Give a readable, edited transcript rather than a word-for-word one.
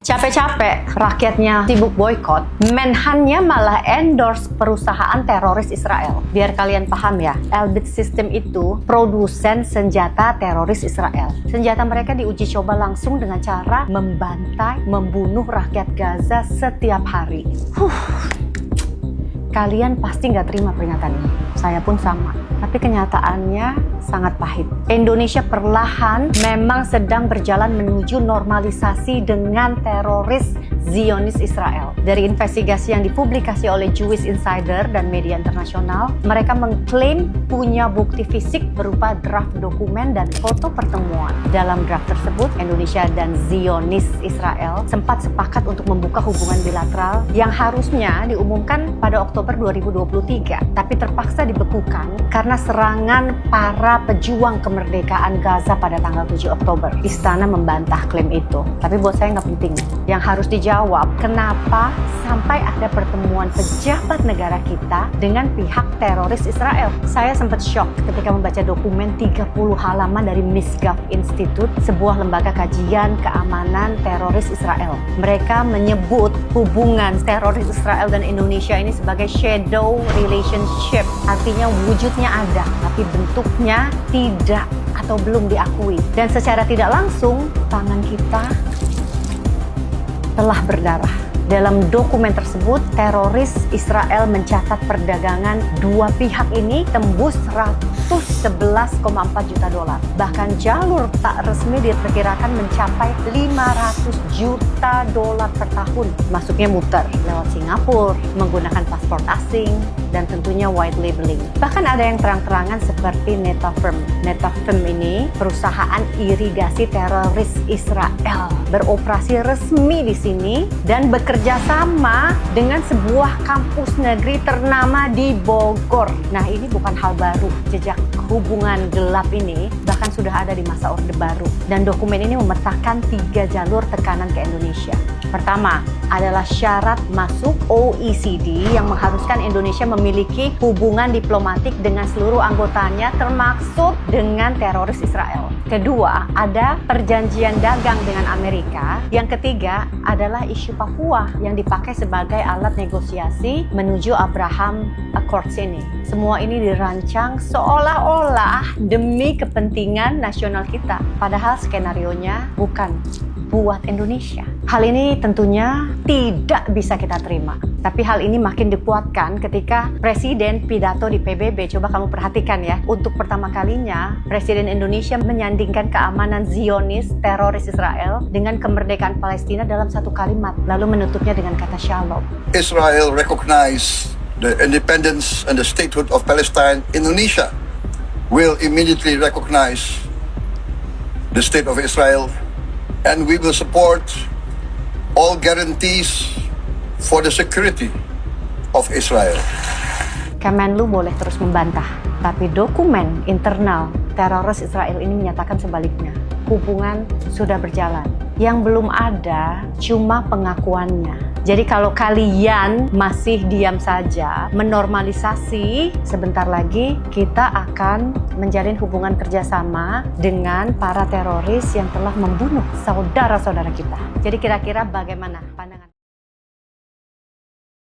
Capek-capek rakyatnya sibuk boykot, Menhan-nya malah endorse perusahaan teroris Israel. Biar kalian paham ya, Elbit System itu produsen senjata teroris Israel. Senjata mereka diuji coba langsung dengan cara membantai, membunuh rakyat Gaza setiap hari. Kalian pasti nggak terima peringatan ini. Saya pun sama. Tapi kenyataannya sangat pahit. Indonesia perlahan memang sedang berjalan menuju normalisasi dengan teroris Zionis Israel. Dari investigasi yang dipublikasi oleh Jewish Insider dan media internasional, mereka mengklaim punya bukti fisik berupa draft dokumen dan foto pertemuan. Dalam draft tersebut, Indonesia dan Zionis Israel sempat sepakat untuk membuka hubungan bilateral yang harusnya diumumkan pada Oktober 2023, tapi terpaksa dibekukan karena serangan para pejuang kemerdekaan Gaza pada tanggal 7 Oktober. Istana membantah klaim itu, tapi buat saya nggak penting. Yang harus dijawab, kenapa sampai ada pertemuan pejabat negara kita dengan pihak teroris Israel? Saya sempat shock ketika membaca dokumen 30 halaman dari Misgaf Institute, sebuah lembaga kajian keamanan teroris Israel. Mereka menyebut hubungan teroris Israel dan Indonesia ini sebagai shadow relationship. Artinya wujudnya ada, tapi bentuknya tidak atau belum diakui. Dan secara tidak langsung, tangan kita telah berdarah. Dalam dokumen tersebut, teroris Israel mencatat perdagangan dua pihak ini tembus 111,4 juta dolar. Bahkan jalur tak resmi diperkirakan mencapai 500 juta dolar per tahun. Masuknya muter lewat Singapura, menggunakan paspor asing, dan tentunya white labeling. Bahkan ada yang terang-terangan seperti Netafim. Netafim ini perusahaan irigasi teroris Israel, beroperasi resmi di sini dan bekerja sama dengan sebuah kampus negeri ternama di Bogor. Nah, ini bukan hal baru. Jejak hubungan gelap ini bahkan sudah ada di masa Orde Baru. Dan dokumen ini memetakan 3 jalur tekanan ke Indonesia. Pertama, adalah syarat masuk OECD yang mengharuskan Indonesia memiliki hubungan diplomatik dengan seluruh anggotanya termasuk dengan teroris Israel. Kedua, ada perjanjian dagang dengan Amerika. Yang ketiga adalah isu Papua yang dipakai sebagai alat negosiasi menuju Abraham Accords ini. Semua ini dirancang seolah-olah demi kepentingan nasional kita. Padahal skenarionya bukan buat Indonesia. Hal ini tentunya tidak bisa kita terima. Tapi hal ini makin dikuatkan ketika Presiden pidato di PBB. Coba kamu perhatikan ya. Untuk pertama kalinya, Presiden Indonesia menyandingkan keamanan Zionis, teroris Israel, dengan kemerdekaan Palestina dalam satu kalimat. Lalu menutupnya dengan kata shalom. Israel recognize the independence and the statehood of Palestine. Indonesia will immediately recognize the state of Israel, and we will support all guarantees for the security of Israel. Kemenlu boleh terus membantah, tapi dokumen internal teroris Israel ini menyatakan sebaliknya. Hubungan sudah berjalan. Yang belum ada cuma pengakuannya. Jadi kalau kalian masih diam saja, menormalisasi, sebentar lagi kita akan menjalin hubungan kerjasama dengan para teroris yang telah membunuh saudara-saudara kita. Jadi kira-kira bagaimana pandangan?